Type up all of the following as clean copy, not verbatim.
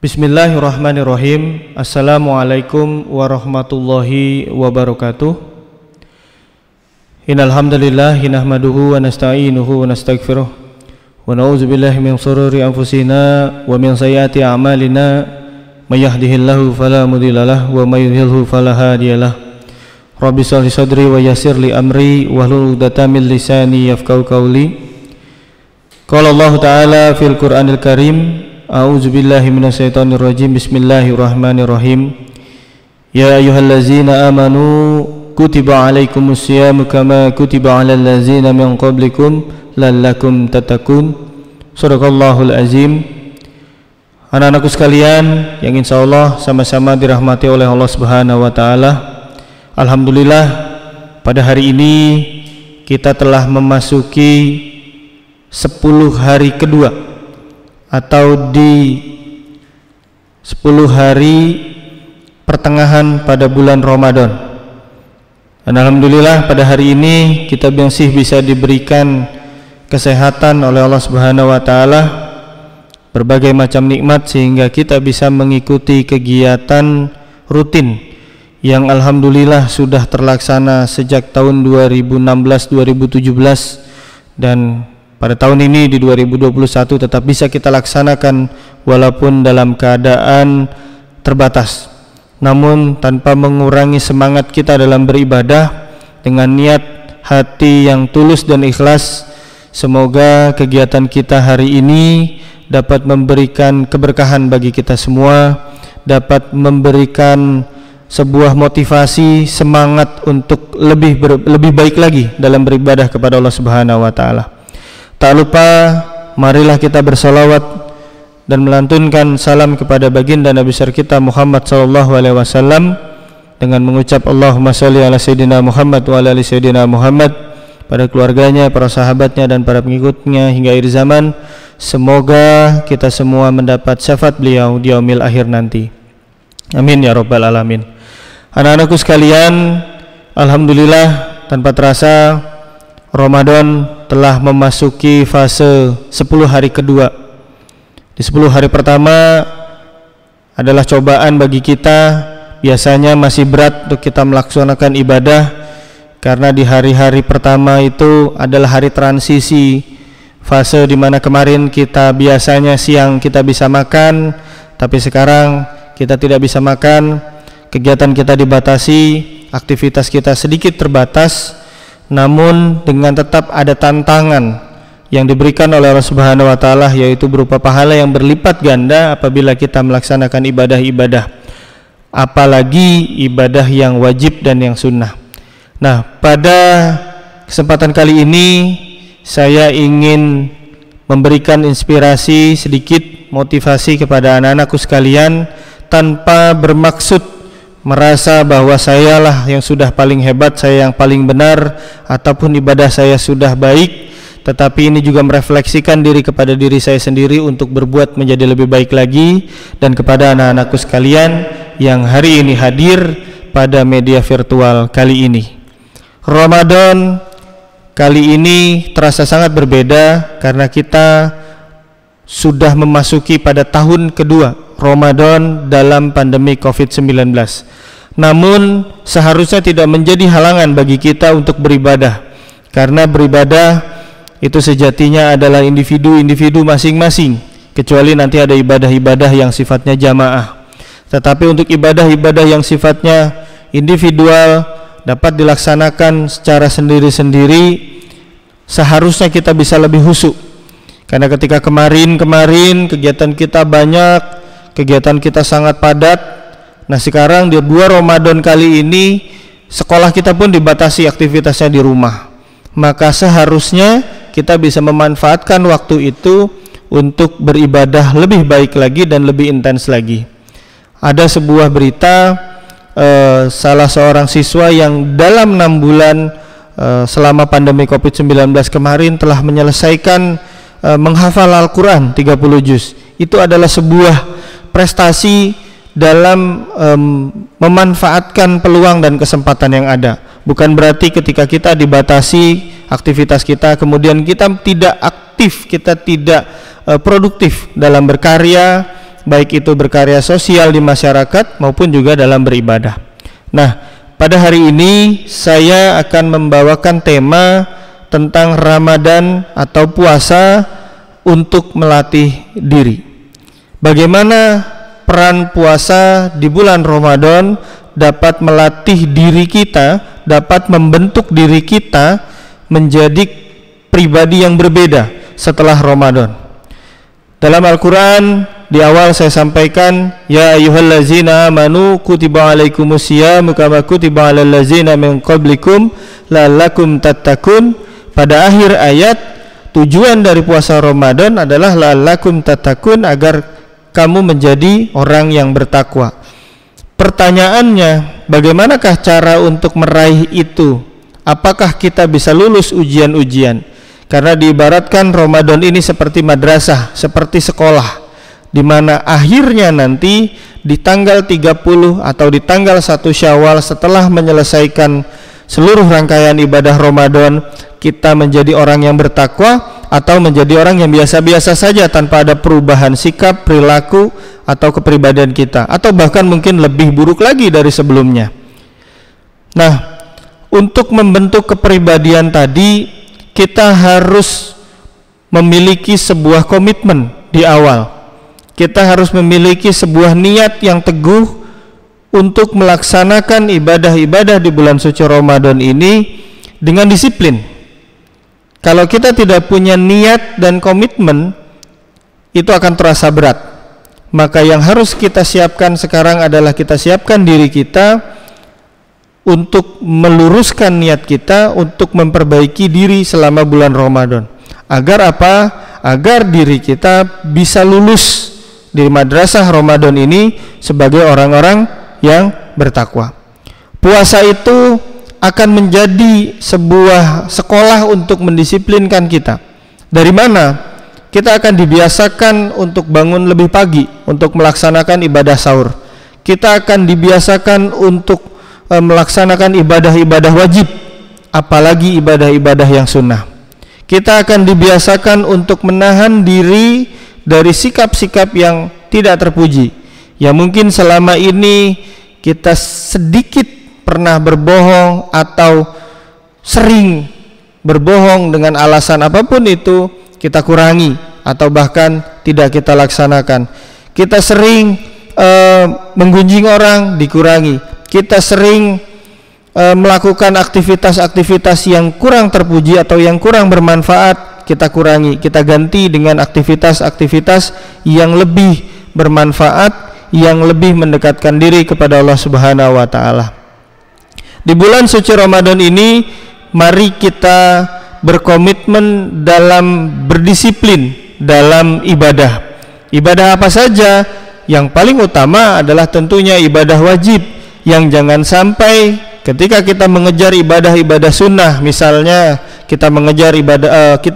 Bismillahirrahmanirrahim. Assalamualaikum warahmatullahi wabarakatuh. Innal hamdalillah nahmaduhu wa nasta'inuhu wa nastaghfiruh wa na'udzu billahi min shururi anfusina wa min sayyiati a'malina may yahdihillahu fala mudhillalah wa may yudhlilhu fala hadiyalah. Rabbi shrah li sadri wa yassir li amri wahlul 'uqdatam min lisani yafqahu qawli. Qala Allah Ta'ala fil Qur'anil Karim, a'udzu billahi minasyaitonir rajim. Bismillahirrahmanirrahim. Ya ayyuhallazina amanu kutiba alaikumus syiyamu kama kutiba alal ladzina min qablikum lallakum tattaqun. Shadaqallahul azim. Anak-anakku sekalian yang insyaallah sama-sama dirahmati oleh Allah Subhanahu wa taala. Alhamdulillah, pada hari ini kita telah memasuki 10 hari kedua atau di 10 hari pertengahan pada bulan Ramadan. Dan alhamdulillah pada hari ini kita masih bisa diberikan kesehatan oleh Allah Subhanahu wa taala, berbagai macam nikmat sehingga kita bisa mengikuti kegiatan rutin yang alhamdulillah sudah terlaksana sejak tahun 2016-2017, dan pada tahun ini di 2021 tetap bisa kita laksanakan walaupun dalam keadaan terbatas, namun tanpa mengurangi semangat kita dalam beribadah dengan niat hati yang tulus dan ikhlas. Semoga kegiatan kita hari ini dapat memberikan keberkahan bagi kita semua, dapat memberikan sebuah motivasi, semangat untuk lebih baik lagi dalam beribadah kepada Allah Subhanahu wa taala. Tak lupa marilah kita bersalawat dan melantunkan salam kepada baginda Nabi besar kita Muhammad sallallahu alaihi wasallam dengan mengucap Allahumma shalli ala sayyidina Muhammad wa ala ali sayyidina Muhammad, pada keluarganya, para sahabatnya dan para pengikutnya hingga akhir zaman. Semoga kita semua mendapat syafaat beliau di yaumil akhir nanti. Amin ya rabbal alamin. Anak-anakku sekalian, alhamdulillah tanpa terasa Ramadan telah memasuki fase 10 hari kedua. Di 10 hari pertama adalah cobaan bagi kita. Biasanya masih berat untuk kita melaksanakan ibadah, karena di hari-hari pertama itu adalah hari transisi, fase dimana kemarin kita biasanya siang kita bisa makan, tapi sekarang kita tidak bisa makan. Kegiatan kita dibatasi, aktivitas kita sedikit terbatas, namun dengan tetap ada tantangan yang diberikan oleh Allah Subhanahu wa taala, yaitu berupa pahala yang berlipat ganda apabila kita melaksanakan ibadah-ibadah, apalagi ibadah yang wajib dan yang sunnah. Nah, pada kesempatan kali ini saya ingin memberikan inspirasi sedikit, motivasi kepada anak-anakku sekalian, tanpa bermaksud merasa bahwa sayalah yang sudah paling hebat, saya yang paling benar, ataupun ibadah saya sudah baik, tetapi ini juga merefleksikan diri kepada diri saya sendiri untuk berbuat menjadi lebih baik lagi, dan kepada anak-anakku sekalian yang hari ini hadir pada media virtual kali ini. Ramadan kali ini terasa sangat berbeda karena kita sudah memasuki pada tahun kedua Ramadan dalam pandemi COVID-19. Namun seharusnya tidak menjadi halangan bagi kita untuk beribadah, karena beribadah itu sejatinya adalah individu-individu masing-masing, kecuali nanti ada ibadah-ibadah yang sifatnya jamaah. Tetapi untuk ibadah-ibadah yang sifatnya individual dapat dilaksanakan secara sendiri-sendiri, seharusnya kita bisa lebih khusyuk. Karena ketika kemarin kegiatan kita banyak, kegiatan kita sangat padat. Nah, sekarang di 2 Ramadan kali ini sekolah kita pun dibatasi aktivitasnya di rumah. Maka seharusnya kita bisa memanfaatkan waktu itu untuk beribadah lebih baik lagi dan lebih intens lagi. Ada sebuah berita salah seorang siswa yang dalam 6 bulan selama pandemi COVID-19 kemarin telah menyelesaikan menghafal Al-Quran 30 juz. Itu adalah sebuah prestasi dalam memanfaatkan peluang dan kesempatan yang ada. Bukan berarti ketika kita dibatasi aktivitas kita kemudian kita tidak aktif, kita tidak produktif dalam berkarya, baik itu berkarya sosial di masyarakat maupun juga dalam beribadah. Nah, pada hari ini saya akan membawakan tema tentang Ramadan atau puasa untuk melatih diri. Bagaimana peran puasa di bulan Ramadan dapat melatih diri kita, dapat membentuk diri kita menjadi pribadi yang berbeda setelah Ramadan. Dalam Al-Quran di awal saya sampaikan, ya ayyuhallazina amanu kutiba alaikumusiyam kama kutiba alal ladzina min qablikum la'allakum tattaqun. Pada akhir ayat, tujuan dari puasa Ramadan adalah la'allakum tattaqun, agar kamu menjadi orang yang bertakwa. Pertanyaannya, bagaimanakah cara untuk meraih itu? Apakah kita bisa lulus ujian-ujian? Karena diibaratkan Ramadan ini seperti madrasah, seperti sekolah, di mana akhirnya nanti di tanggal 30 atau di tanggal 1 Syawal setelah menyelesaikan seluruh rangkaian ibadah Ramadan, kita menjadi orang yang bertakwa atau menjadi orang yang biasa-biasa saja tanpa ada perubahan sikap, perilaku atau kepribadian kita, atau bahkan mungkin lebih buruk lagi dari sebelumnya. Nah, untuk membentuk kepribadian tadi kita harus memiliki sebuah komitmen di awal. Kita harus memiliki sebuah niat yang teguh untuk melaksanakan ibadah-ibadah di bulan suci Ramadan ini dengan disiplin. Kalau kita tidak punya niat dan komitmen, itu akan terasa berat. Maka yang harus kita siapkan sekarang adalah kita siapkan diri kita untuk meluruskan niat kita untuk memperbaiki diri selama bulan Ramadan. Agar apa? Agar diri kita bisa lulus di madrasah Ramadan ini sebagai orang-orang yang bertakwa. Puasa itu akan menjadi sebuah sekolah untuk mendisiplinkan kita. Dari mana? Kita akan dibiasakan untuk bangun lebih pagi untuk melaksanakan ibadah sahur. Kita akan dibiasakan untuk melaksanakan ibadah-ibadah wajib, apalagi ibadah-ibadah yang sunnah. Kita akan dibiasakan untuk menahan diri dari sikap-sikap yang tidak terpuji, yang mungkin selama ini kita sedikit pernah berbohong atau sering berbohong dengan alasan apapun itu, kita kurangi atau bahkan tidak kita laksanakan. Kita sering menggunjing orang, dikurangi. Kita sering melakukan aktivitas-aktivitas yang kurang terpuji atau yang kurang bermanfaat, kita kurangi. Kita ganti dengan aktivitas-aktivitas yang lebih bermanfaat, yang lebih mendekatkan diri kepada Allah Subhanahu wa taala. Di bulan suci Ramadan ini, mari kita berkomitmen dalam berdisiplin dalam ibadah. Ibadah apa saja? Yang paling utama adalah tentunya ibadah wajib, yang jangan sampai ketika kita mengejar ibadah-ibadah sunnah, misalnya kita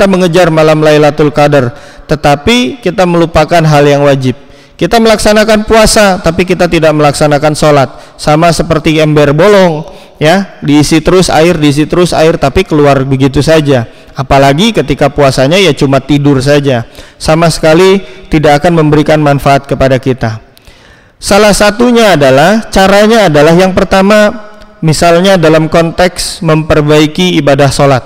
mengejar malam Lailatul Qadar, tetapi kita melupakan hal yang wajib. Kita melaksanakan puasa tapi kita tidak melaksanakan sholat, sama seperti ember bolong, ya, diisi terus air tapi keluar begitu saja. Apalagi ketika puasanya ya cuma tidur saja, sama sekali tidak akan memberikan manfaat kepada kita. Salah satunya adalah, caranya adalah yang pertama, misalnya dalam konteks memperbaiki ibadah sholat.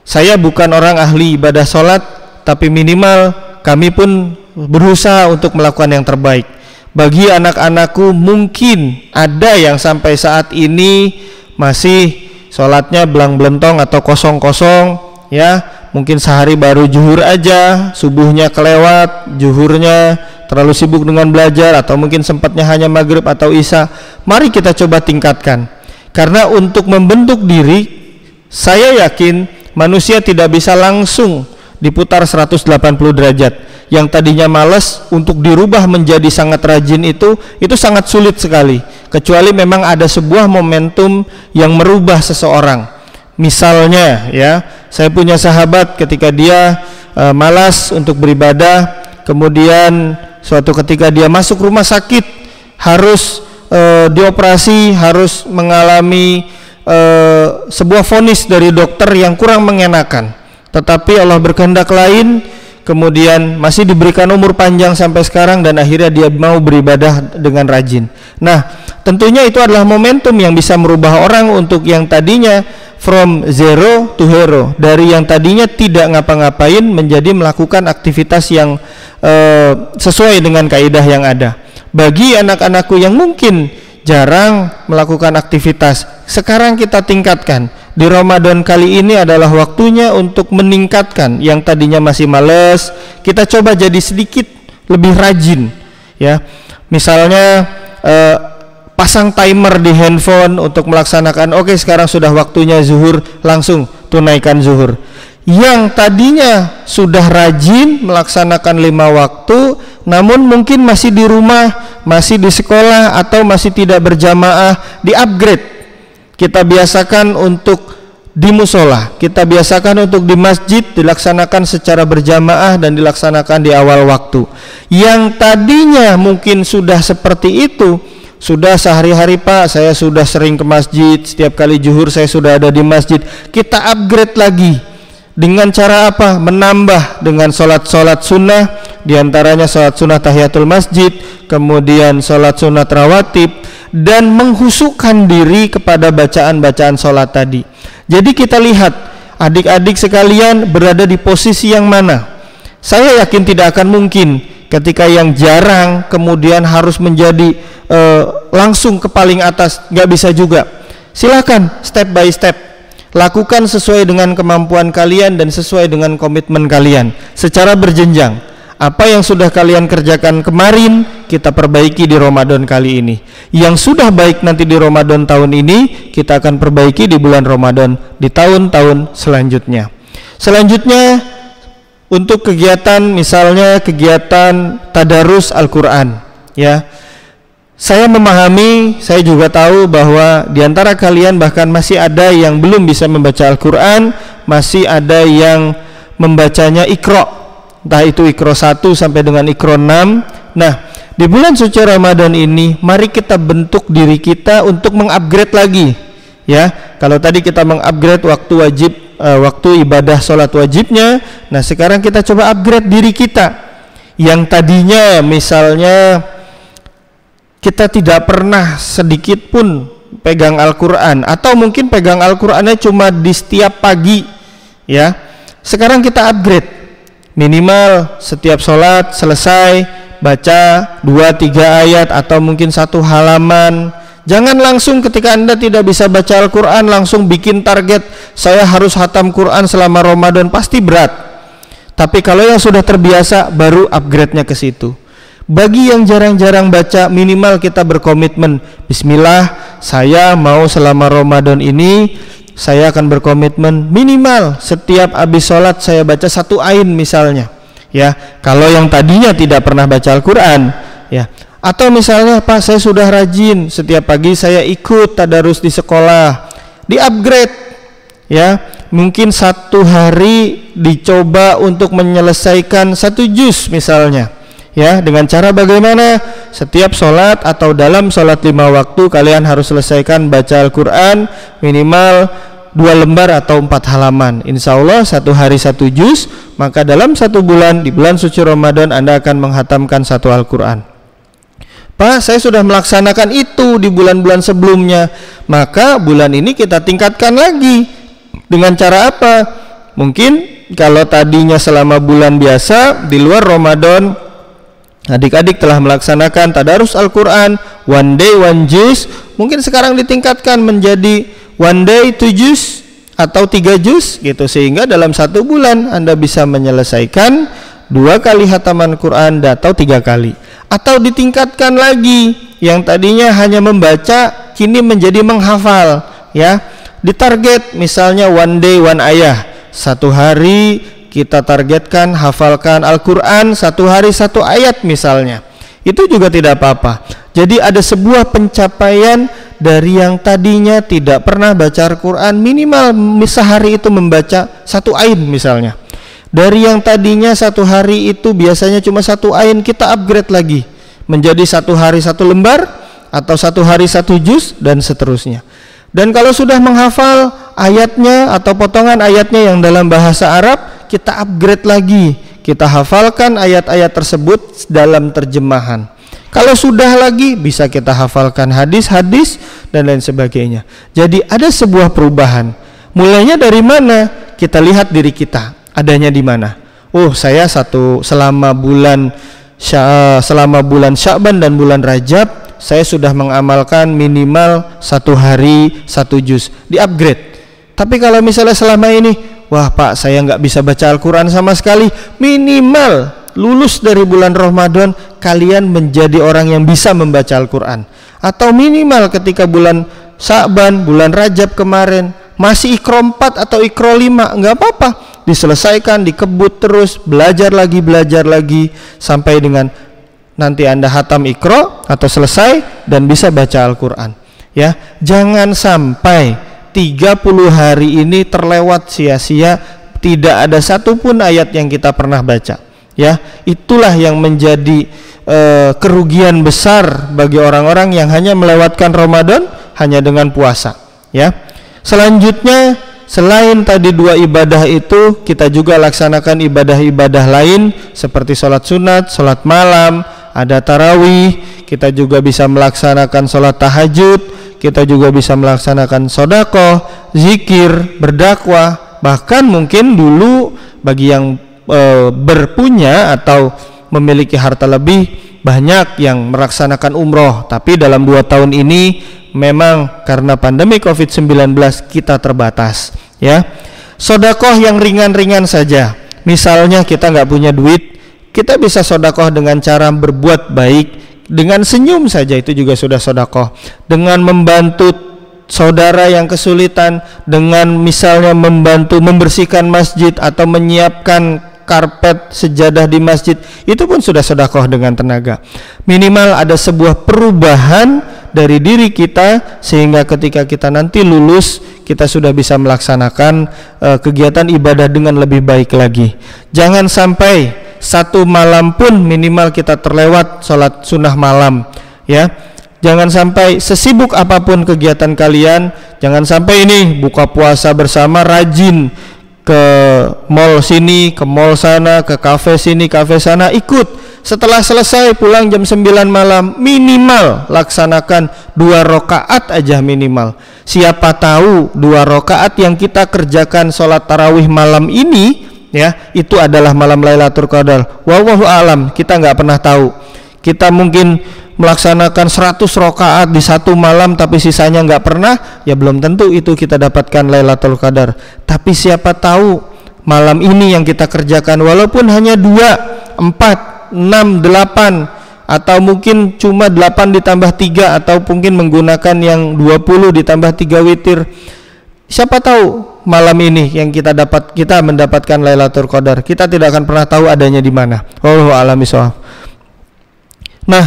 Saya bukan orang ahli ibadah sholat, tapi minimal kami pun berusaha untuk melakukan yang terbaik. Bagi anak-anakku mungkin ada yang sampai saat ini masih sholatnya belang-belentong atau kosong-kosong, ya, mungkin sehari baru zuhur aja, subuhnya kelewat, zuhurnya terlalu sibuk dengan belajar, atau mungkin sempatnya hanya maghrib atau isya. Mari kita coba tingkatkan, karena untuk membentuk diri, saya yakin manusia tidak bisa langsung diputar 180 derajat. Yang tadinya malas untuk dirubah menjadi sangat rajin itu sangat sulit sekali, kecuali memang ada sebuah momentum yang merubah seseorang. Misalnya, ya, saya punya sahabat ketika dia malas untuk beribadah, kemudian suatu ketika dia masuk rumah sakit, harus dioperasi, harus mengalami sebuah vonis dari dokter yang kurang mengenakan. Tetapi Allah berkehendak lain, kemudian masih diberikan umur panjang sampai sekarang, dan akhirnya dia mau beribadah dengan rajin. Nah, tentunya itu adalah momentum yang bisa merubah orang untuk yang tadinya from zero to hero, dari yang tadinya tidak ngapa-ngapain menjadi melakukan aktivitas yang sesuai dengan kaidah yang ada. Bagi anak-anakku yang mungkin jarang melakukan aktivitas, sekarang kita tingkatkan. Di Ramadan kali ini adalah waktunya untuk meningkatkan. Yang tadinya masih males, kita coba jadi sedikit lebih rajin, ya. Misalnya pasang timer di handphone untuk melaksanakan, oke, sekarang sudah waktunya zuhur, langsung tunaikan zuhur. Yang tadinya sudah rajin melaksanakan 5 waktu, namun mungkin masih di rumah, masih di sekolah, atau masih tidak berjamaah, di-upgrade. Kita biasakan untuk di musola, kita biasakan untuk di masjid, dilaksanakan secara berjamaah dan dilaksanakan di awal waktu. Yang tadinya mungkin sudah seperti itu, sudah sehari-hari, Pak, saya sudah sering ke masjid, setiap kali zuhur saya sudah ada di masjid. Kita upgrade lagi. Dengan cara apa? Menambah dengan sholat-sholat sunnah, diantaranya sholat sunnah tahiyatul masjid, kemudian sholat sunat rawatib, dan menghusukkan diri kepada bacaan-bacaan sholat tadi. Jadi kita lihat adik-adik sekalian berada di posisi yang mana. Saya yakin tidak akan mungkin ketika yang jarang kemudian harus menjadi langsung ke paling atas, nggak bisa juga. Silakan step by step, lakukan sesuai dengan kemampuan kalian dan sesuai dengan komitmen kalian secara berjenjang. Apa yang sudah kalian kerjakan kemarin, kita perbaiki di Ramadan kali ini. Yang sudah baik nanti di Ramadan tahun ini, kita akan perbaiki di bulan Ramadan di tahun-tahun selanjutnya. Selanjutnya, untuk kegiatan, misalnya kegiatan tadarus Al-Quran, ya. Saya memahami, saya juga tahu bahwa di antara kalian bahkan masih ada yang belum bisa membaca Al-Quran, masih ada yang membacanya Iqra, entah itu Iqra 1 sampai dengan Iqra 6. Nah, di bulan suci Ramadan ini, mari kita bentuk diri kita untuk mengupgrade lagi, ya. Kalau tadi kita mengupgrade waktu wajib, waktu ibadah sholat wajibnya, nah sekarang kita coba upgrade diri kita. Yang tadinya misalnya kita tidak pernah sedikit pun pegang Al-Quran, atau mungkin pegang Al-Qurannya cuma di setiap pagi, ya. Sekarang kita upgrade, minimal setiap sholat selesai baca 2-3 ayat atau mungkin 1 halaman. Jangan langsung ketika Anda tidak bisa baca Al-Quran langsung bikin target, saya harus hatam Quran selama Ramadan, pasti berat. Tapi kalau yang sudah terbiasa, baru upgrade-nya ke situ. Bagi yang jarang-jarang baca, minimal kita berkomitmen, bismillah, saya mau selama Ramadan ini saya akan berkomitmen minimal setiap habis sholat saya baca 1 ain misalnya, ya. Kalau yang tadinya tidak pernah baca Al-Quran, ya. Atau misalnya, Pak, saya sudah rajin, setiap pagi saya ikut tadarus di sekolah, di-upgrade, ya. Mungkin 1 hari dicoba untuk menyelesaikan 1 juz misalnya, ya. Dengan cara bagaimana? Setiap sholat atau dalam sholat 5 waktu kalian harus selesaikan baca Al-Quran minimal 2 lembar atau 4 halaman. Insya Allah 1 hari 1 juz, maka dalam 1 bulan, di bulan suci Ramadan, Anda akan menghatamkan 1 Al-Quran. Pak, saya sudah melaksanakan itu di bulan-bulan sebelumnya, maka bulan ini kita tingkatkan lagi. Dengan cara apa? Mungkin kalau tadinya selama bulan biasa di luar Ramadan adik-adik telah melaksanakan tadarus Al-Quran 1 day 1 juz, mungkin sekarang ditingkatkan menjadi 1 day 2 juz atau 3 juz gitu, sehingga dalam 1 bulan Anda bisa menyelesaikan 2 kali hataman Quran atau 3 kali. Atau ditingkatkan lagi, yang tadinya hanya membaca kini menjadi menghafal, ya. Ditarget misalnya 1 day 1 ayah, 1 hari kita targetkan hafalkan Al-Quran 1 hari 1 ayat misalnya. Itu juga tidak apa-apa. Jadi ada sebuah pencapaian dari yang tadinya tidak pernah baca Al-Quran, minimal sehari itu membaca 1 ain misalnya. Dari yang tadinya 1 hari itu biasanya cuma 1 ain, kita upgrade lagi menjadi 1 hari 1 lembar atau 1 hari 1 juz dan seterusnya. Dan kalau sudah menghafal ayatnya atau potongan ayatnya yang dalam bahasa Arab, kita upgrade lagi kita hafalkan ayat-ayat tersebut dalam terjemahan. Kalau sudah lagi bisa kita hafalkan hadis-hadis dan lain sebagainya. Jadi ada sebuah perubahan. Mulainya dari mana? Kita lihat diri kita, adanya di mana. Oh, saya selama bulan Sya'ban dan bulan Rajab saya sudah mengamalkan minimal 1 hari 1 juz, di-upgrade. Tapi kalau misalnya selama ini, wah Pak, saya nggak bisa baca Al-Quran sama sekali, minimal lulus dari bulan Ramadan kalian menjadi orang yang bisa membaca Al-Quran. Atau minimal ketika bulan Sya'ban, bulan Rajab kemarin masih Iqra 4 atau Iqra 5, nggak apa-apa, diselesaikan, dikebut terus, belajar lagi sampai dengan nanti Anda hatam Iqra atau selesai dan bisa baca Al-Quran. Ya, jangan sampai 30 hari ini terlewat sia-sia, tidak ada satupun ayat yang kita pernah baca. Ya, itulah yang menjadi kerugian besar bagi orang-orang yang hanya melewatkan Ramadan hanya dengan puasa. Ya, selanjutnya selain tadi 2 ibadah itu, kita juga laksanakan ibadah-ibadah lain seperti sholat sunat, sholat malam, ada tarawih, kita juga bisa melaksanakan sholat tahajud, kita juga bisa melaksanakan sedekah, zikir, berdakwah. Bahkan mungkin dulu bagi yang berpunya atau memiliki harta lebih, banyak yang melaksanakan umroh. Tapi dalam 2 tahun ini memang karena pandemi COVID-19 kita terbatas. Ya, sedekah yang ringan-ringan saja. Misalnya kita nggak punya duit, kita bisa sedekah dengan cara berbuat baik, dengan senyum saja itu juga sudah sedekah. Dengan membantu saudara yang kesulitan, dengan misalnya membantu membersihkan masjid atau menyiapkan karpet sejadah di masjid, itu pun sudah sedekah dengan tenaga. Minimal ada sebuah perubahan dari diri kita sehingga ketika kita nanti lulus kita sudah bisa melaksanakan kegiatan ibadah dengan lebih baik lagi. Jangan sampai 1 malam pun minimal kita terlewat sholat sunnah malam. Ya, jangan sampai sesibuk apapun kegiatan kalian, jangan sampai ini buka puasa bersama rajin ke mall sini, ke mall sana, ke kafe sini, kafe sana, ikut. Setelah selesai pulang jam 9 malam, minimal laksanakan 2 rakaat aja minimal. Siapa tahu 2 rakaat yang kita kerjakan sholat tarawih malam ini, ya, itu adalah malam Lailatul Qadar. Wallahu alam, kita nggak pernah tahu. Kita mungkin melaksanakan 100 rakaat di 1 malam tapi sisanya nggak pernah, ya belum tentu itu kita dapatkan Lailatul Qadar. Tapi siapa tahu malam ini yang kita kerjakan walaupun hanya 2, 4, 6, 8 atau mungkin cuma 8 ditambah 3 atau mungkin menggunakan yang 20 ditambah 3 witir. Siapa tahu malam ini yang kita mendapatkan Lailatul Qadar. Kita tidak akan pernah tahu adanya di mana. Wallahu a'lam bishawab. Nah,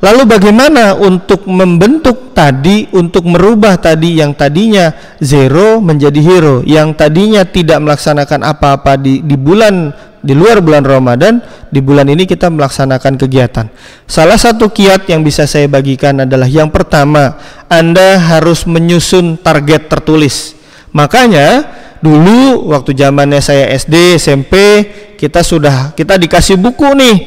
lalu bagaimana untuk membentuk tadi, untuk merubah tadi yang tadinya zero menjadi hero, yang tadinya tidak melaksanakan apa-apa di luar bulan Ramadan, di bulan ini kita melaksanakan kegiatan. Salah satu kiat yang bisa saya bagikan adalah yang pertama, Anda harus menyusun target tertulis. Makanya dulu waktu zamannya saya SD, SMP, kita dikasih buku nih.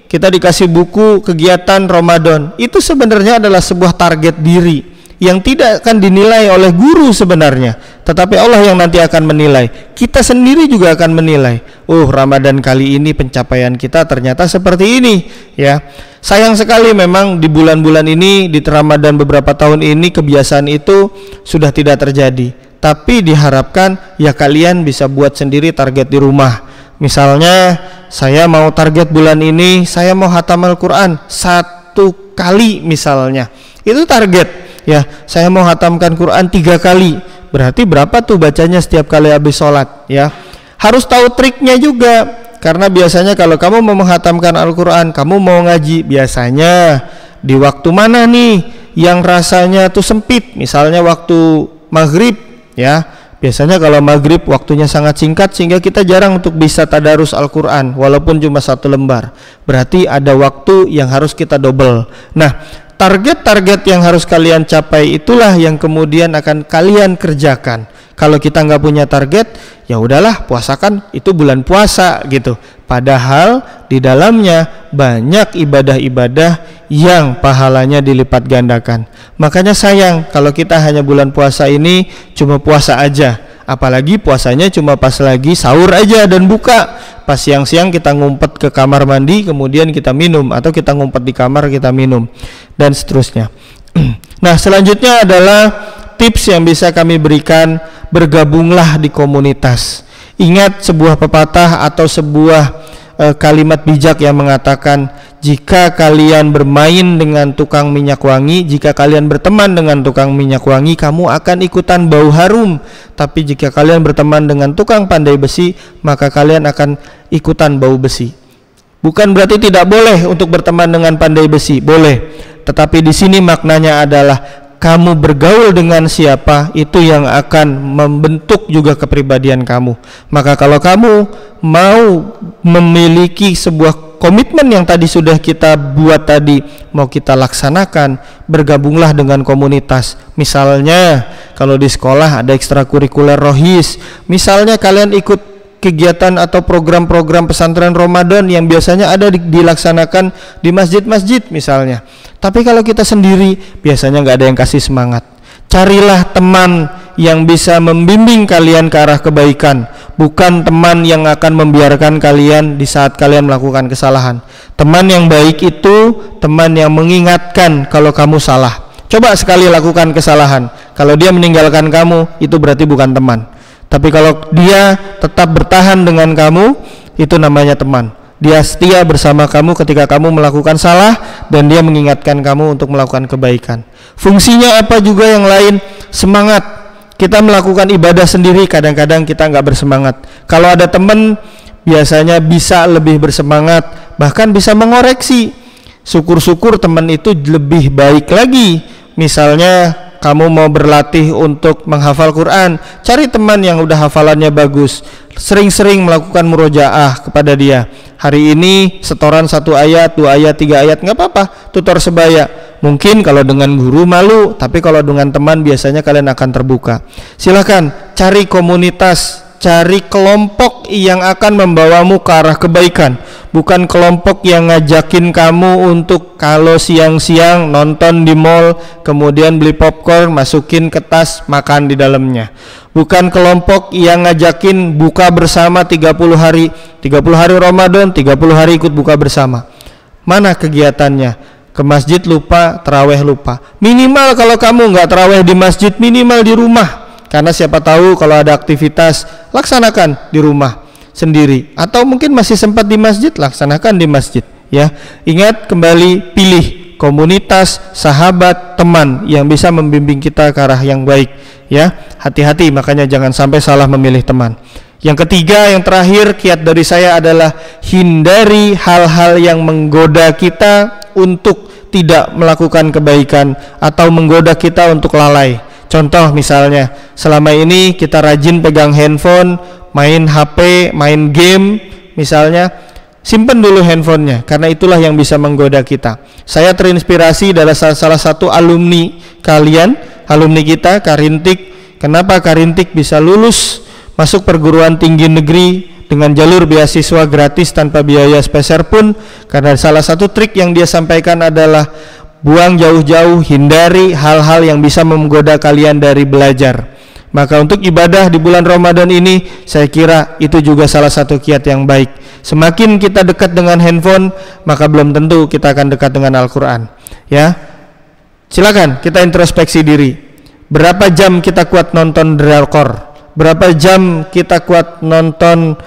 Kita dikasih buku kegiatan Ramadan. Itu sebenarnya adalah sebuah target diri yang tidak akan dinilai oleh guru sebenarnya, tetapi Allah yang nanti akan menilai. Kita sendiri juga akan menilai. Oh, Ramadan kali ini pencapaian kita ternyata seperti ini, ya. Sayang sekali memang di bulan-bulan ini, di Ramadan beberapa tahun ini kebiasaan itu sudah tidak terjadi. Tapi diharapkan ya kalian bisa buat sendiri target di rumah. Misalnya saya mau target bulan ini saya mau hatam Al-Quran 1 kali misalnya, itu target. Ya, saya mau hatamkan Quran 3 kali. Berarti berapa tuh bacanya setiap kali habis sholat? Ya, harus tahu triknya juga. Karena biasanya kalau kamu mau menghatamkan Al-Quran, kamu mau ngaji, biasanya di waktu mana nih yang rasanya tuh sempit? Misalnya waktu maghrib, ya. Biasanya kalau maghrib waktunya sangat singkat sehingga kita jarang untuk bisa tadarus Al-Quran walaupun cuma 1 lembar. Berarti ada waktu yang harus kita double. Nah, target-target yang harus kalian capai itulah yang kemudian akan kalian kerjakan. Kalau kita nggak punya target, ya udahlah, puasakan itu bulan puasa gitu. Padahal di dalamnya banyak ibadah-ibadah yang pahalanya dilipat gandakan. Makanya sayang kalau kita hanya bulan puasa ini cuma puasa aja. Apalagi puasanya cuma pas lagi sahur aja dan buka. Pas siang-siang kita ngumpet ke kamar mandi kemudian kita minum, atau kita ngumpet di kamar kita minum, dan seterusnya. Nah, selanjutnya adalah tips yang bisa kami berikan, bergabunglah di komunitas. Ingat sebuah pepatah atau sebuah kalimat bijak yang mengatakan, jika kalian bermain dengan tukang minyak wangi, jika kalian berteman dengan tukang minyak wangi, kamu akan ikutan bau harum. Tapi jika kalian berteman dengan tukang pandai besi, maka kalian akan ikutan bau besi. Bukan berarti tidak boleh untuk berteman dengan pandai besi, boleh. Tetapi di sini maknanya adalah kamu bergaul dengan siapa, itu yang akan membentuk juga kepribadian kamu. Maka kalau kamu mau memiliki sebuah komitmen yang tadi sudah kita buat tadi, mau kita laksanakan, bergabunglah dengan komunitas. Misalnya kalau di sekolah ada ekstrakurikuler rohis, misalnya kalian ikut kegiatan atau program-program pesantren Ramadan yang biasanya ada dilaksanakan di masjid-masjid misalnya. Tapi kalau kita sendiri biasanya nggak ada yang kasih semangat. Carilah teman yang bisa membimbing kalian ke arah kebaikan, bukan teman yang akan membiarkan kalian di saat kalian melakukan kesalahan. Teman yang baik itu teman yang mengingatkan kalau kamu salah. Coba sekali lakukan kesalahan, kalau dia meninggalkan kamu, itu berarti bukan teman. Tapi kalau dia tetap bertahan dengan kamu, itu namanya teman. Dia setia bersama kamu ketika kamu melakukan salah, dan dia mengingatkan kamu untuk melakukan kebaikan. Fungsinya apa juga yang lain? Semangat. Kita melakukan ibadah sendiri, kadang-kadang kita nggak bersemangat. Kalau ada teman, biasanya bisa lebih bersemangat, bahkan bisa mengoreksi. Syukur-syukur teman itu lebih baik lagi. Misalnya kamu mau berlatih untuk menghafal Quran, cari teman yang udah hafalannya bagus, sering-sering melakukan murojaah kepada dia. Hari ini setoran 1 ayat, 2 ayat, 3 ayat, nggak apa-apa, tutor sebaya. Mungkin kalau dengan guru malu, tapi kalau dengan teman biasanya kalian akan terbuka. Silakan cari komunitas, cari kelompok yang akan membawamu ke arah kebaikan, bukan kelompok yang ngajakin kamu untuk kalau siang-siang nonton di mall, kemudian beli popcorn, masukin ke tas, makan di dalamnya. Bukan kelompok yang ngajakin buka bersama 30 hari Ramadan, 30 hari ikut buka bersama. Mana kegiatannya? Ke masjid lupa, taraweh lupa. Minimal kalau kamu nggak taraweh di masjid, minimal di rumah. Karena siapa tahu kalau ada aktivitas, laksanakan di rumah sendiri, atau mungkin masih sempat di masjid, laksanakan di masjid, ya. Ingat, kembali pilih komunitas, sahabat, teman yang bisa membimbing kita ke arah yang baik, ya. Hati-hati, makanya jangan sampai salah memilih teman. Yang ketiga, yang terakhir, kiat dari saya adalah hindari hal-hal yang menggoda kita untuk tidak melakukan kebaikan atau menggoda kita untuk lalai. Contoh misalnya, selama ini kita rajin pegang handphone, main HP, main game misalnya, simpen dulu handphonenya, karena itulah yang bisa menggoda kita. Saya terinspirasi dari salah satu alumni kalian, alumni kita, Karintik. Kenapa Karintik bisa lulus masuk perguruan tinggi negeri dengan jalur beasiswa gratis tanpa biaya sepeser pun? Karena salah satu trik yang dia sampaikan adalah buang jauh-jauh, hindari hal-hal yang bisa menggoda kalian dari belajar. Maka untuk ibadah di bulan Ramadan ini, saya kira itu juga salah satu kiat yang baik. Semakin kita dekat dengan handphone, maka belum tentu kita akan dekat dengan Al-Quran, ya. Silakan kita introspeksi diri. Berapa jam kita kuat nonton drakor? Berapa jam kita kuat nonton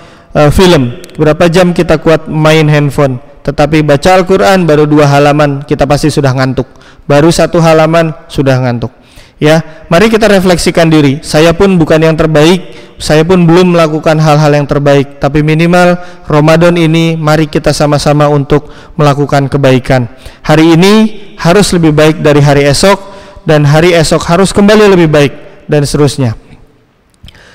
film? Berapa jam kita kuat main handphone? Tetapi baca Al-Quran baru 2 halaman kita pasti sudah ngantuk, baru 1 halaman sudah ngantuk, ya. Mari kita refleksikan diri. Saya pun bukan yang terbaik, saya pun belum melakukan hal-hal yang terbaik, tapi minimal Ramadan ini mari kita sama-sama untuk melakukan kebaikan. Hari ini harus lebih baik dari hari esok, dan hari esok harus kembali lebih baik, dan seterusnya.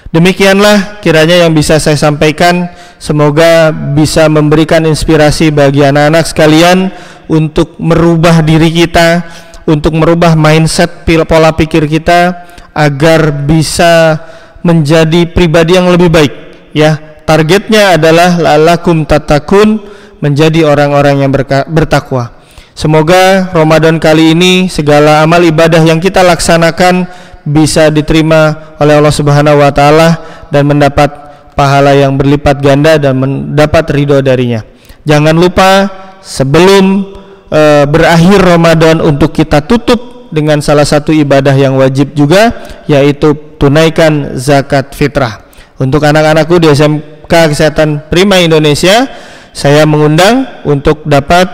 Demikianlah kiranya yang bisa saya sampaikan. Semoga bisa memberikan inspirasi bagi anak-anak sekalian untuk merubah diri kita, untuk merubah mindset, pola pikir kita, agar bisa menjadi pribadi yang lebih baik, ya. targetnya adalah la'allakum tattaqun, menjadi orang-orang yang bertakwa. Semoga Ramadan kali ini segala amal ibadah yang kita laksanakan bisa diterima oleh Allah Subhanahu wa taala dan mendapat pahala yang berlipat ganda dan mendapat ridho darinya. Jangan lupa sebelum berakhir Ramadan untuk kita tutup dengan salah satu ibadah yang wajib juga, yaitu tunaikan zakat fitrah. Untuk anak-anakku di SMK Kesehatan Prima Indonesia, saya mengundang untuk dapat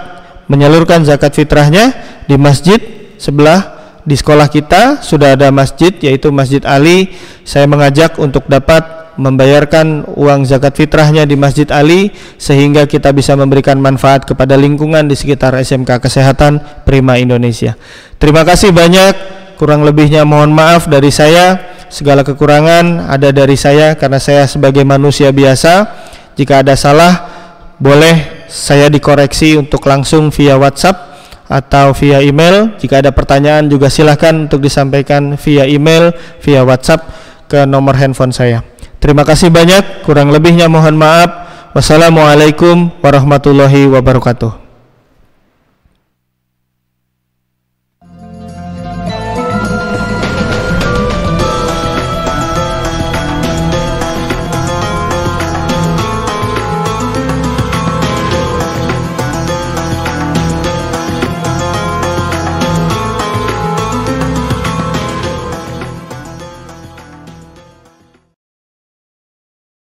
menyalurkan zakat fitrahnya di masjid sebelah. Di sekolah kita sudah ada masjid, yaitu Masjid Ali. Saya mengajak untuk dapat membayarkan uang zakat fitrahnya di Masjid Ali, sehingga kita bisa memberikan manfaat kepada lingkungan di sekitar SMK Kesehatan Prima Indonesia. Terima kasih banyak, kurang lebihnya mohon maaf dari saya. Segala kekurangan ada dari saya karena saya sebagai manusia biasa. Jika ada salah, boleh saya dikoreksi untuk langsung via WhatsApp atau via email. Jika ada pertanyaan juga silahkan untuk disampaikan via email, via WhatsApp ke nomor handphone saya. Terima kasih banyak, kurang lebihnya mohon maaf. Wassalamualaikum warahmatullahi wabarakatuh.